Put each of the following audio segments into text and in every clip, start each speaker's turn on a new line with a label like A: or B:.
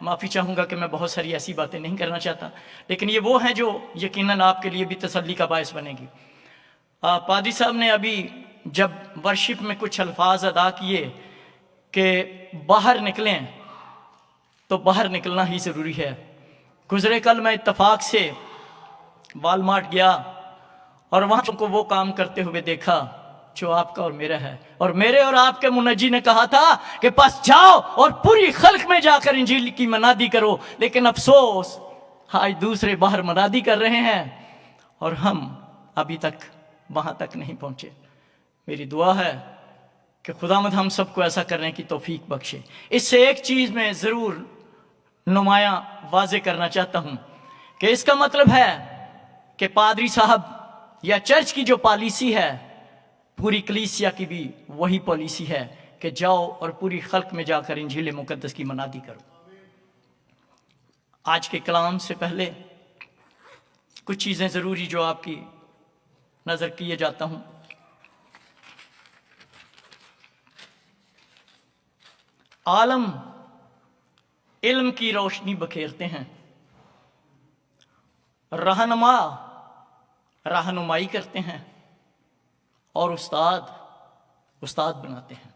A: معافی چاہوں گا کہ میں بہت ساری ایسی باتیں نہیں کرنا چاہتا، لیکن یہ وہ ہیں جو یقیناً آپ کے لیے بھی تسلی کا باعث بنے گی۔ پادری صاحب نے ابھی جب ورشپ میں کچھ الفاظ ادا کیے کہ باہر نکلیں، تو باہر نکلنا ہی ضروری ہے۔ گزرے کل میں اتفاق سے والمارٹ گیا اور وہاں کو وہ کام کرتے ہوئے دیکھا جو آپ کا اور میرا ہے، اور میرے اور آپ کے منجی نے کہا تھا کہ پس جاؤ اور پوری خلق میں جا کر انجیل کی منادی کرو، لیکن افسوس آج دوسرے باہر منادی کر رہے ہیں اور ہم ابھی تک وہاں تک نہیں پہنچے۔ میری دعا ہے کہ خداوند ہم سب کو ایسا کرنے کی توفیق بخشے۔ اس سے ایک چیز میں ضرور نمایاں واضح کرنا چاہتا ہوں کہ اس کا مطلب ہے کہ پادری صاحب یا چرچ کی جو پالیسی ہے، پوری کلیسیا کی بھی وہی پالیسی ہے کہ جاؤ اور پوری خلق میں جا کر انجیل مقدس کی منادی کرو۔ آج کے کلام سے پہلے کچھ چیزیں ضروری جو آپ کی نظر کیے جاتا ہوں۔ عالم علم کی روشنی بکھیرتے ہیں، رہنما رہنمائی کرتے ہیں، اور استاد بناتے ہیں۔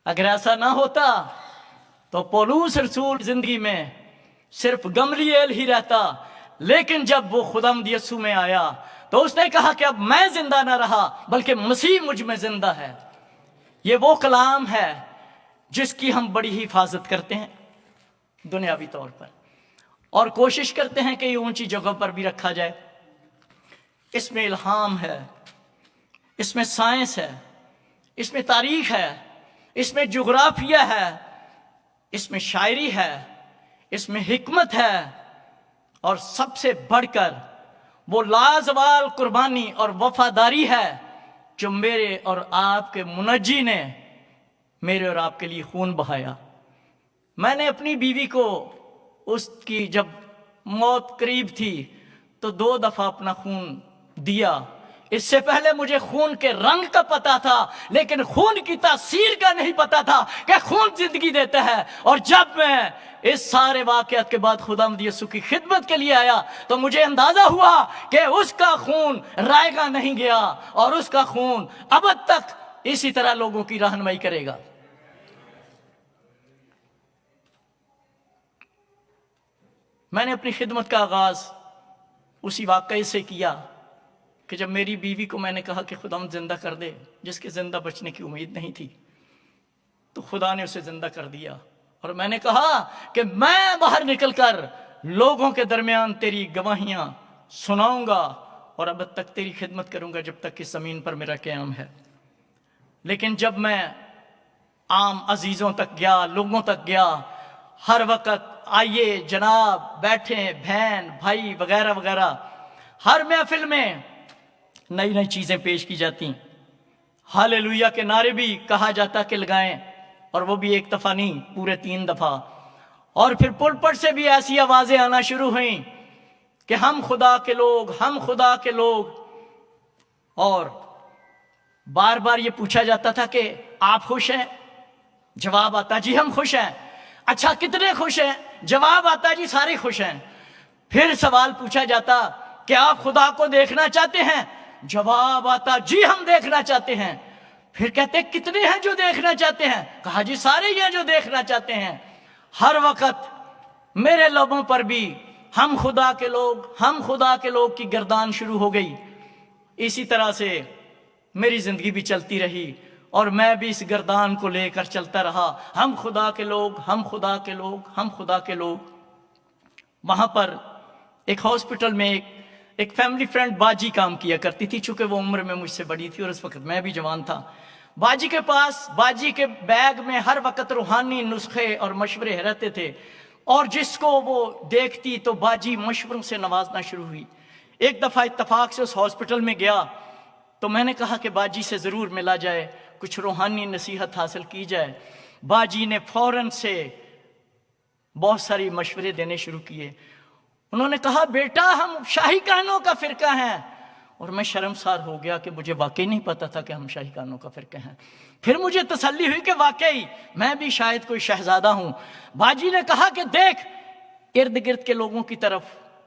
A: اگر ایسا نہ ہوتا تو پولوس رسول زندگی میں صرف گملیل ہی رہتا، لیکن جب وہ خداوند یسوع میں آیا تو اس نے کہا کہ اب میں زندہ نہ رہا بلکہ مسیح مجھ میں زندہ ہے۔ یہ وہ کلام ہے جس کی ہم بڑی حفاظت کرتے ہیں دنیاوی طور پر، اور کوشش کرتے ہیں کہ یہ اونچی جگہ پر بھی رکھا جائے۔ اس میں الہام ہے، اس میں سائنس ہے، اس میں تاریخ ہے، اس میں جغرافیہ ہے، اس میں شاعری ہے، اس میں حکمت ہے، اور سب سے بڑھ کر وہ لازوال قربانی اور وفاداری ہے جو میرے اور آپ کے منجی نے میرے اور آپ کے لیے خون بہایا۔ میں نے اپنی بیوی کو اس کی جب موت قریب تھی تو 2 دفعہ اپنا خون دیا۔ اس سے پہلے مجھے خون کے رنگ کا پتا تھا، لیکن خون کی تاثیر کا نہیں پتا تھا کہ خون زندگی دیتا ہے۔ اور جب میں اس سارے واقعات کے بعد خداوند یسوع کی خدمت کے لیے آیا تو مجھے اندازہ ہوا کہ اس کا خون رائے گا نہیں گیا، اور اس کا خون ابد تک اسی طرح لوگوں کی رہنمائی کرے گا۔ میں نے اپنی خدمت کا آغاز اسی واقعے سے کیا کہ جب میری بیوی کو میں نے کہا کہ خداوند زندہ کر دے، جس کے زندہ بچنے کی امید نہیں تھی، تو خدا نے اسے زندہ کر دیا۔ اور میں نے کہا کہ میں باہر نکل کر لوگوں کے درمیان تیری گواہیاں سناؤں گا اور اب تک تیری خدمت کروں گا جب تک کہ زمین پر میرا قیام ہے۔ لیکن جب میں عام عزیزوں تک گیا، لوگوں تک گیا، ہر وقت آئیے جناب بیٹھیں، بہن بھائی وغیرہ وغیرہ، ہر محفل میں نئی نئی چیزیں پیش کی جاتی، ہاللویا کے نعرے بھی کہا جاتا کہ لگائیں، اور وہ بھی 1 دفعہ نہیں، پورے 3 دفعہ۔ اور پھر پلپٹ سے بھی ایسی آوازیں آنا شروع ہوئیں کہ ہم خدا کے لوگ، ہم خدا کے لوگ، اور بار بار یہ پوچھا جاتا تھا کہ آپ خوش ہیں؟ جواب آتا جی ہم خوش ہیں۔ اچھا کتنے خوش ہیں؟ جواب آتا جی سارے خوش ہیں۔ پھر سوال پوچھا جاتا کہ آپ خدا کو دیکھنا چاہتے ہیں؟ جواب آتا جی ہم دیکھنا چاہتے ہیں۔ پھر کہتے کتنے ہیں جو دیکھنا چاہتے ہیں؟ کہا جی سارے ہی ہیں جو دیکھنا چاہتے ہیں۔ ہر وقت میرے لبوں پر بھی ہم خدا کے لوگ، ہم خدا کے لوگ کی گردان شروع ہو گئی۔ اسی طرح سے میری زندگی بھی چلتی رہی اور میں بھی اس گردان کو لے کر چلتا رہا، ہم خدا کے لوگ، ہم خدا کے لوگ، ہم خدا کے لوگ۔ وہاں پر ایک ہاسپٹل میں ایک فیملی فرینڈ باجی کام کیا کرتی تھی، چونکہ وہ عمر میں مجھ سے بڑی تھی اور اس وقت میں بھی جوان تھا۔ باجی کے پاس، باجی کے بیگ میں ہر وقت روحانی نسخے اور مشورے رہتے تھے، اور جس کو وہ دیکھتی تو باجی مشوروں سے نوازنا شروع ہوئی۔ ایک دفعہ اتفاق سے اس ہاسپٹل میں گیا تو میں نے کہا کہ باجی سے ضرور ملا جائے، کچھ روحانی نصیحت حاصل کی جائے۔ باجی نے فوراً سے بہت ساری مشورے دینے شروع کیے۔ انہوں نے کہا بیٹا ہم شاہی کہنوں کا فرقہ ہیں، اور میں شرمسار ہو گیا کہ مجھے واقعی نہیں پتا تھا کہ ہم شاہی خانوں کا فرقہ ہیں۔ پھر مجھے تسلی ہوئی کہ واقعی میں بھی شاید کوئی شہزادہ ہوں۔ باجی نے کہا کہ دیکھ ارد گرد کے لوگوں کی طرف،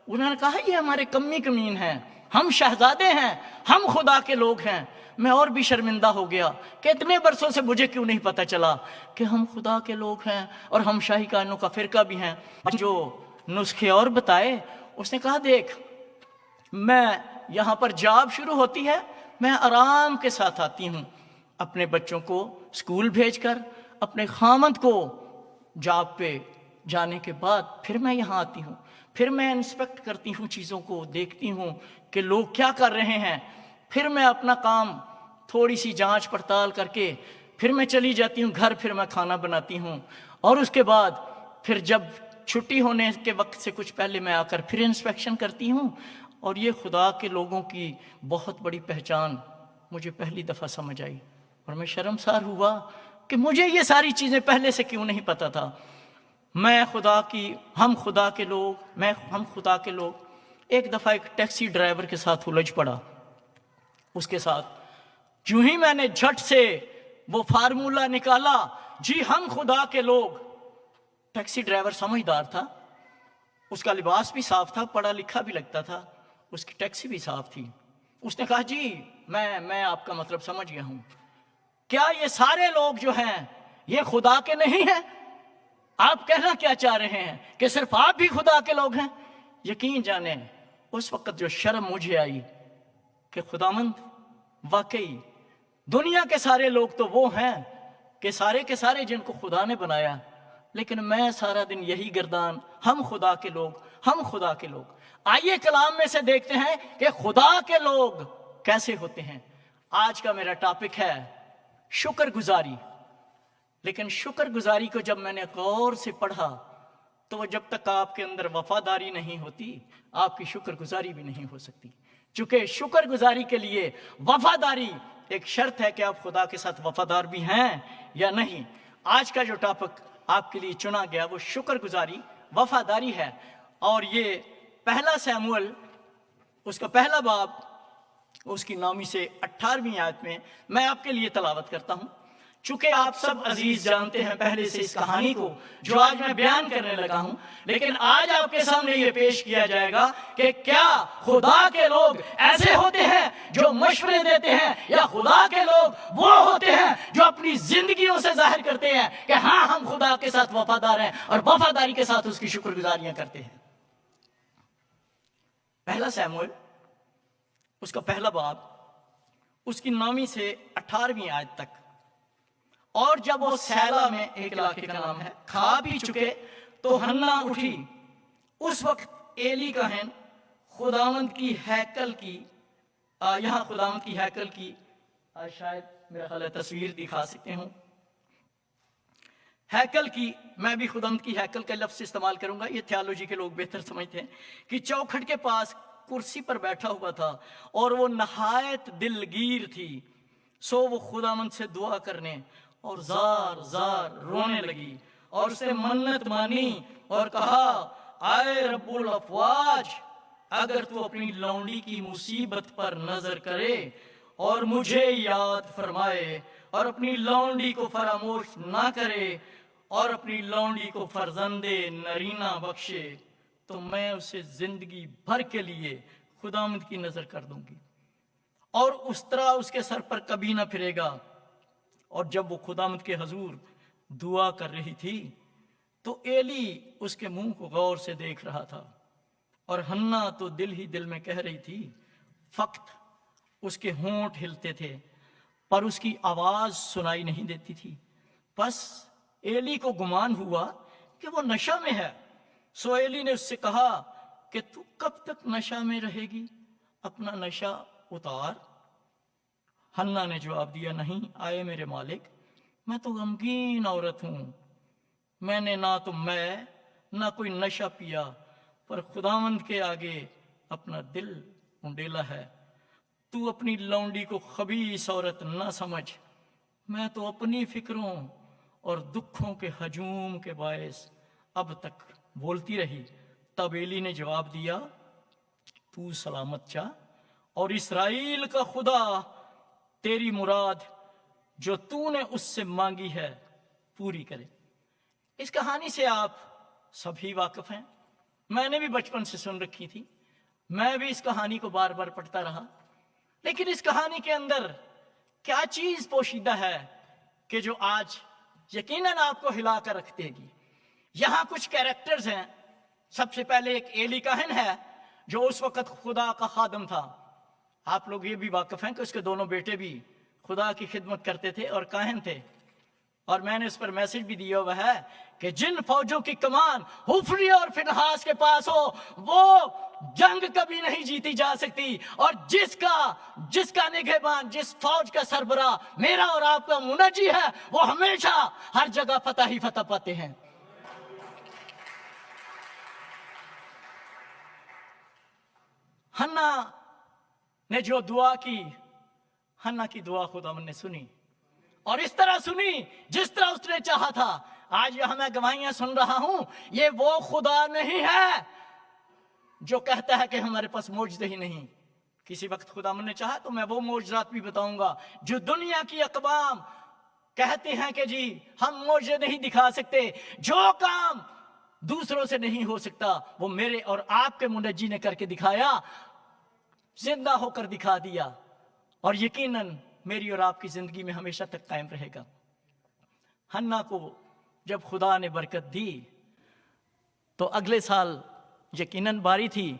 A: انہوں نے کہا یہ ہمارے کمی کمین ہیں، ہم شہزادے ہیں، ہم خدا کے لوگ ہیں۔ میں اور بھی شرمندہ ہو گیا کہ اتنے برسوں سے مجھے کیوں نہیں پتا چلا کہ ہم خدا کے لوگ ہیں اور ہم شاہی خانوں کا فرقہ بھی ہیں۔ جو نسخے اور بتائے، اس نے کہا دیکھ میں یہاں پر جاب شروع ہوتی ہے، میں آرام کے ساتھ آتی ہوں، اپنے بچوں کو اسکول بھیج کر، اپنے خامند کو جاب پہ جانے کے بعد پھر میں یہاں آتی ہوں، پھر میں انسپیکٹ کرتی ہوں چیزوں کو، دیکھتی ہوں کہ لوگ کیا کر رہے ہیں، پھر میں اپنا کام تھوڑی سی جانچ پڑتال کر کے پھر میں چلی جاتی ہوں گھر، پھر میں کھانا بناتی ہوں، اور اس کے بعد پھر جب چھٹی ہونے کے وقت سے کچھ پہلے میں آ کر پھر انسپیکشن کرتی ہوں۔ اور یہ خدا کے لوگوں کی بہت بڑی پہچان مجھے پہلی دفعہ سمجھ آئی، اور میں شرمسار ہوا کہ مجھے یہ ساری چیزیں پہلے سے کیوں نہیں پتا تھا۔ ہم خدا کے لوگ ایک دفعہ ایک ٹیکسی ڈرائیور کے ساتھ الجھ پڑا، اس کے ساتھ جو ہی میں نے جھٹ سے وہ فارمولہ نکالا، جی ہم خدا کے لوگ، ٹیکسی ڈرائیور سمجھدار تھا، اس کا لباس بھی صاف تھا، پڑھا لکھا بھی لگتا تھا، اس کی ٹیکسی بھی صاف تھی۔ اس نے کہا جی میں آپ کا مطلب سمجھ گیا ہوں، کیا یہ سارے لوگ جو ہیں یہ خدا کے نہیں ہیں؟ آپ کہنا کیا چاہ رہے ہیں کہ صرف آپ بھی خدا کے لوگ ہیں؟ یقین جانیں اس وقت جو شرم مجھے آئی کہ خداوند واقعی دنیا کے سارے لوگ تو وہ ہیں کہ سارے کے سارے جن کو خدا نے بنایا، لیکن میں سارا دن یہی گردان، ہم خدا کے لوگ، ہم خدا کے لوگ۔ آئیے کلام میں سے دیکھتے ہیں کہ خدا کے لوگ کیسے ہوتے ہیں۔ آج کا میرا ٹاپک ہے شکر گزاری، لیکن شکر گزاری کو جب میں نے غور سے پڑھا تو جب تک آپ کے اندر وفاداری نہیں ہوتی آپ کی شکر گزاری بھی نہیں ہو سکتی، چونکہ شکر گزاری کے لیے وفاداری ایک شرط ہے کہ آپ خدا کے ساتھ وفادار بھی ہیں یا نہیں۔ آج کا جو ٹاپک آپ کے لیے چنا گیا وہ شکر گزاری، وفاداری ہے، اور یہ پہلا سیموئل اس کا پہلا باب اس کی 9 سے 18 آیت میں آپ کے لیے تلاوت کرتا ہوں۔ چونکہ آپ سب عزیز جانتے ہیں پہلے سے اس کہانی کو جو آج میں بیان کرنے لگا ہوں، لیکن آج آپ کے سامنے یہ پیش کیا جائے گا کہ کیا خدا کے لوگ ایسے ہوتے ہیں جو مشورے دیتے ہیں، یا خدا کے لوگ وہ ہوتے ہیں جو اپنی زندگیوں سے ظاہر کرتے ہیں کہ ہاں ہم خدا کے ساتھ وفادار ہیں اور وفاداری کے ساتھ اس کی شکر گزاریاں کرتے ہیں۔ پہلا سیموئل اس کا پہلا باب اس کی 9 سے 18 آیت تک۔ اور جب وہ سیلا میں، ایک علاقے کا نام ہے، کھا بھی چکے تو حنا اٹھی۔ اس وقت ایلی کاہن خداوند کی ہیکل کی، یہاں خداوند کی ہیکل کی شاید میرا خیال ہے تصویر دکھا سکتے ہوں، ہیکل کی، میں بھی خداوند کی ہیکل کا لفظ استعمال کروں گا، یہ تھیالوجی کے لوگ بہتر سمجھتے ہیں، کہ چوکھٹ کے پاس کرسی پر بیٹھا ہوا تھا اور وہ نہایت دلگیر تھی، سو وہ خداوند سے دعا کرنے اور زار زار رونے لگی، اور اس نے منت مانی اور کہا آئے رب الافواج، اگر تو اپنی لونڈی کی مصیبت پر نظر کرے اور مجھے یاد فرمائے اور اپنی لونڈی کو فراموش نہ کرے اور اپنی لونڈی کو فرزند نرینہ بخشے، تو میں اسے زندگی بھر کے لیے خداوند کی نظر کر دوں گی، اور اس طرح اس کے سر پر کبھی نہ پھرے گا۔ اور جب وہ خداوند کے حضور دعا کر رہی تھی تو ایلی اس کے منہ کو غور سے دیکھ رہا تھا، اور حنا تو دل ہی دل میں کہہ رہی تھی، فقط اس کے ہونٹ ہلتے تھے پر اس کی آواز سنائی نہیں دیتی تھی۔ بس ایلی کو گمان ہوا کہ وہ نشہ میں ہے، سو ایلی نے اس سے کہا کہ تو کب تک نشہ میں رہے گی، اپنا نشہ اتار۔ حنا نے جواب دیا، نہیں آئے میرے مالک، میں تو غمگین عورت ہوں، میں نے نہ کوئی نشہ پیا، پر خداوند کے آگے اپنا دل انڈیلا ہے۔ تو اپنی لونڈی کو خبیث عورت نہ سمجھ، میں تو اپنی فکروں اور دکھوں کے ہجوم کے باعث اب تک بولتی رہی۔ تب ایلی نے جواب دیا، تو سلامت جا اور اسرائیل کا خدا تیری مراد جو تو نے اس سے مانگی ہے پوری کرے۔ اس کہانی سے آپ سبھی واقف ہیں، میں نے بھی بچپن سے سن رکھی تھی، میں بھی اس کہانی کو بار بار پڑھتا رہا، لیکن اس کہانی کے اندر کیا چیز پوشیدہ ہے کہ جو آج یقیناً آپ کو ہلا کر رکھ دے گی۔ یہاں کچھ کیریکٹرز ہیں۔ سب سے پہلے ایک ایلی کاہن ہے جو اس وقت خدا کا خادم تھا۔ آپ لوگ یہ بھی واقف ہیں کہ اس کے دونوں بیٹے بھی خدا کی خدمت کرتے تھے اور کاہن تھے، اور میں نے اس پر میسج بھی دیا ہوا ہے کہ جن فوجوں کی کمان حفری اور فنحاس کے پاس ہو وہ جنگ کبھی نہیں جیتی جا سکتی، اور جس کا نگہبان، جس فوج کا سربراہ میرا اور آپ کا منجی ہے، وہ ہمیشہ ہر جگہ فتح ہی فتح پاتے ہیں۔ حنا نے جو دعا کی، حنا کی دعا خداوند نے سنی، اور اس طرح سنی جس طرح اس نے چاہا تھا۔ آج یہاں میں گواہیاں سن رہا ہوں، یہ وہ خدا نہیں ہے جو کہتا ہے کہ ہمارے پاس معجزے ہی نہیں۔ کسی وقت خداوند نے چاہا تو میں وہ معجزات بھی بتاؤں گا جو دنیا کی اقوام کہتے ہیں کہ جی ہم معجزے نہیں دکھا سکتے۔ جو کام دوسروں سے نہیں ہو سکتا وہ میرے اور آپ کے منجی نے کر کے دکھایا، زندہ ہو کر دکھا دیا، اور یقیناً میری اور آپ کی زندگی میں ہمیشہ تک قائم رہے گا۔ حنا کو جب خدا نے برکت دی تو اگلے سال یقیناً باری تھی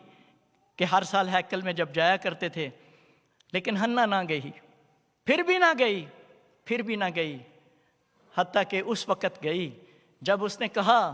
A: کہ ہر سال ہیکل میں جب جایا کرتے تھے، لیکن حنا نہ گئی، پھر بھی نہ گئی، حتیٰ کہ اس وقت گئی جب اس نے کہا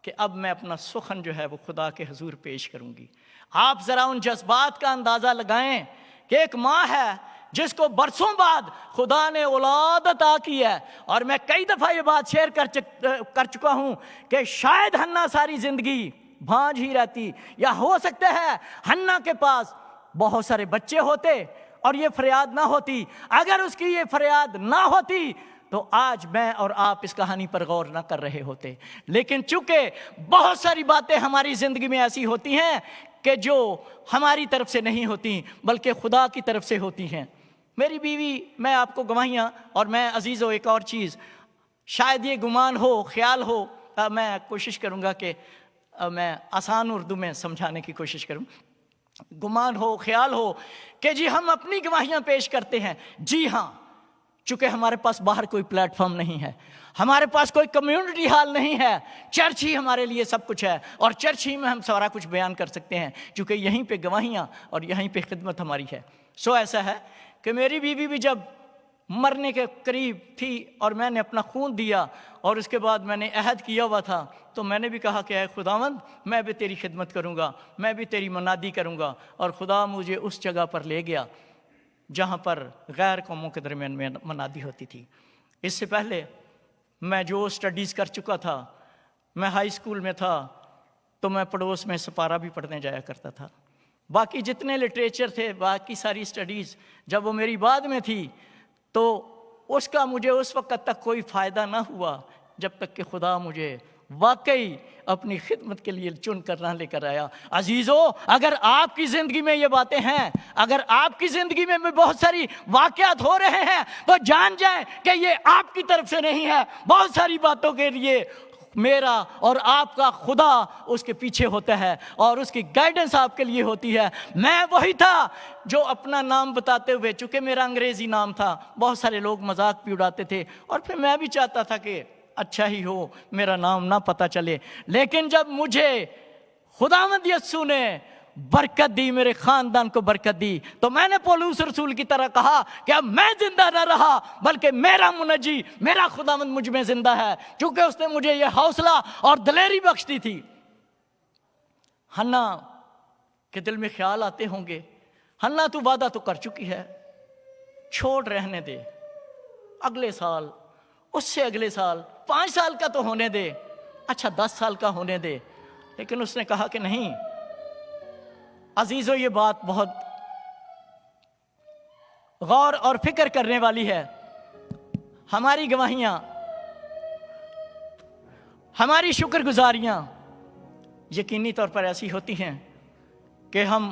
A: کہ اب میں اپنا سخن جو ہے وہ خدا کے حضور پیش کروں گی۔ آپ ذرا ان جذبات کا اندازہ لگائیں کہ ایک ماں ہے جس کو برسوں بعد خدا نے اولاد عطا کی ہے، اور میں کئی دفعہ یہ بات شیئر کر چکا ہوں کہ شاید حنا ساری زندگی بھانج ہی رہتی، یا ہو سکتا ہے حنا کے پاس بہت سارے بچے ہوتے اور یہ فریاد نہ ہوتی۔ اگر اس کی یہ فریاد نہ ہوتی تو آج میں اور آپ اس کہانی پر غور نہ کر رہے ہوتے، لیکن چونکہ بہت ساری باتیں ہماری زندگی میں ایسی ہوتی ہیں کہ جو ہماری طرف سے نہیں ہوتی بلکہ خدا کی طرف سے ہوتی ہیں۔ میری بیوی، میں آپ کو گواہیاں، اور میں عزیزو ایک اور چیز، شاید یہ گمان ہو، خیال ہو، میں کوشش کروں گا کہ میں آسان اردو میں سمجھانے کی کوشش کروں۔ گمان ہو، خیال ہو کہ جی ہم اپنی گواہیاں پیش کرتے ہیں، جی ہاں، چونکہ ہمارے پاس باہر کوئی پلیٹ فارم نہیں ہے، ہمارے پاس کوئی کمیونٹی ہال نہیں ہے، چرچ ہی ہمارے لیے سب کچھ ہے، اور چرچ ہی میں ہم سارا کچھ بیان کر سکتے ہیں، چونکہ یہیں پہ گواہیاں اور یہیں پہ خدمت ہماری ہے۔ سو ایسا ہے کہ میری بیوی بھی جب مرنے کے قریب تھی اور میں نے اپنا خون دیا اور اس کے بعد میں نے عہد کیا ہوا تھا، تو میں نے بھی کہا کہ اے خداوند، میں بھی تیری خدمت کروں گا، میں بھی تیری منادی کروں گا، اور خدا مجھے اس جگہ پر لے گیا جہاں پر غیر قوموں کے درمیان میں منادی ہوتی تھی۔ اس سے پہلے میں جو سٹڈیز کر چکا تھا، میں ہائی اسکول میں تھا تو میں پڑوس میں سپارہ بھی پڑھنے جایا کرتا تھا، باقی جتنے لٹریچر تھے، باقی ساری سٹڈیز جب وہ میری بعد میں تھی تو اس کا مجھے اس وقت تک کوئی فائدہ نہ ہوا جب تک کہ خدا مجھے واقعی اپنی خدمت کے لیے چن کر نہ لے کر آیا۔ عزیزو، اگر آپ کی زندگی میں یہ باتیں ہیں، اگر آپ کی زندگی میں بہت ساری واقعات ہو رہے ہیں، تو جان جائیں کہ یہ آپ کی طرف سے نہیں ہے۔ بہت ساری باتوں کے لیے میرا اور آپ کا خدا اس کے پیچھے ہوتا ہے اور اس کی گائیڈنس آپ کے لیے ہوتی ہے۔ میں وہی تھا جو اپنا نام بتاتے ہوئے، چونکہ میرا انگریزی نام تھا، بہت سارے لوگ مذاق بھی اڑاتے تھے، اور پھر میں بھی چاہتا تھا کہ اچھا ہی ہو، میرا نام نہ پتہ چلے، لیکن جب مجھے خداوند یسوع نے برکت دی، میرے خاندان کو برکت دی، تو میں نے پولس رسول کی طرح کہا کہ اب میں زندہ نہ رہا بلکہ میرا منجی، میرا خداوند مجھ میں زندہ ہے، چونکہ اس نے مجھے یہ حوصلہ اور دلیری بخش دی تھی۔ حنا کے دل میں خیال آتے ہوں گے، حنا تو وعدہ تو کر چکی ہے، چھوڑ رہنے دے، اگلے سال، اس سے اگلے سال، 5 سال کا تو ہونے دے، اچھا 10 سال کا ہونے دے۔ لیکن اس نے کہا کہ نہیں عزیزو، یہ بات بہت غور اور فکر کرنے والی ہے۔ ہماری گواہیاں، ہماری شکر گزاریاں یقینی طور پر ایسی ہوتی ہیں کہ ہم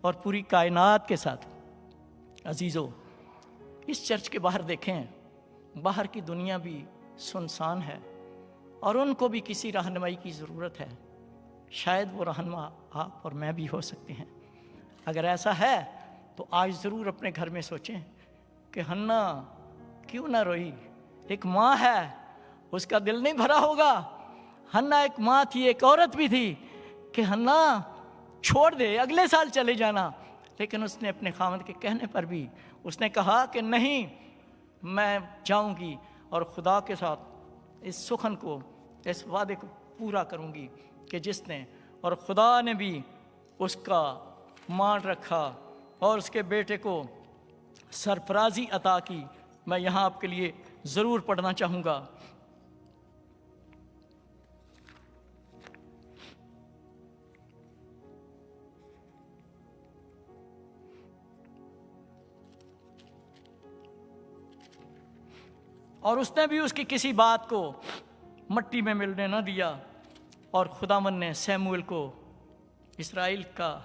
A: اور پوری کائنات کے ساتھ۔ عزیزو، اس چرچ کے باہر دیکھیں، باہر کی دنیا بھی سنسان ہے اور ان کو بھی کسی رہنمائی کی ضرورت ہے۔ شاید وہ رہنما آپ اور میں بھی ہو سکتے ہیں۔ اگر ایسا ہے تو آج ضرور اپنے گھر میں سوچیں کہ حنا کیوں نہ روئی؟ ایک ماں ہے، اس کا دل نہیں بھرا ہوگا۔ حنا ایک ماں تھی، ایک عورت بھی تھی کہ حنا چھوڑ دے، اگلے سال چلے جانا، لیکن اس نے اپنے خاوند کے کہنے پر بھی اس نے کہا کہ نہیں، میں جاؤں گی اور خدا کے ساتھ اس سخن کو، اس وعدے کو پورا کروں گی کہ جس نے، اور خدا نے بھی اس کا مان رکھا اور اس کے بیٹے کو سرفرازی عطا کی۔ میں یہاں آپ کے لیے ضرور پڑھنا چاہوں گا۔ اور اس نے بھی اس کی کسی بات کو مٹی میں ملنے نہ دیا، اور خداوند نے سیموئیل کو اسرائیل کا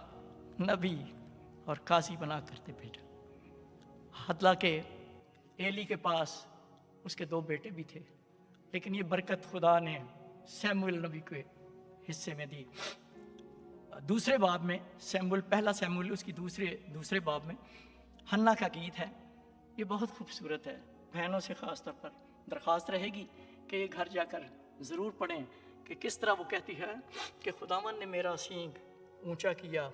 A: نبی اور قاضی بنا کرتے بھیجا۔ حالانکہ ایلی کے پاس اس کے 2 بیٹے بھی تھے، لیکن یہ برکت خدا نے سیموئیل نبی کے حصے میں دی۔ دوسرے باب میں پہلا سیموئیل اس کی دوسرے باب میں حنا کا گیت ہے، یہ بہت خوبصورت ہے۔ بہنوں سے خاص طور پر درخواست رہے گی کہ یہ گھر جا کر ضرور پڑھیں کہ کس طرح وہ کہتی ہے کہ خداوند نے میرا سینگ اونچا کیا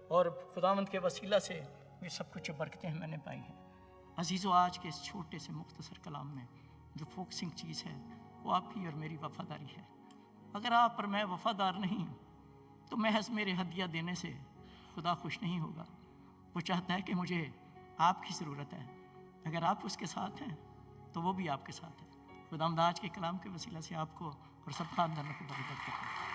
A: اور خداوند کے وسیلہ سے یہ سب کچھ برکتیں میں نے پائی ہیں۔ عزیزو، آج کے اس چھوٹے سے مختصر کلام میں جو فوکسنگ چیز ہے وہ آپ کی اور میری وفاداری ہے۔ اگر آپ اور میں وفادار نہیں تو محض میرے ہدیہ دینے سے خدا خوش نہیں ہوگا۔ وہ چاہتا ہے کہ مجھے آپ کی ضرورت ہے۔ اگر آپ اس کے ساتھ ہیں تو وہ بھی آپ کے ساتھ ہے۔ خداوند آج کے کلام کے وسیلہ سے آپ کو اور سب خاندانوں کو برکت کرتا ہے۔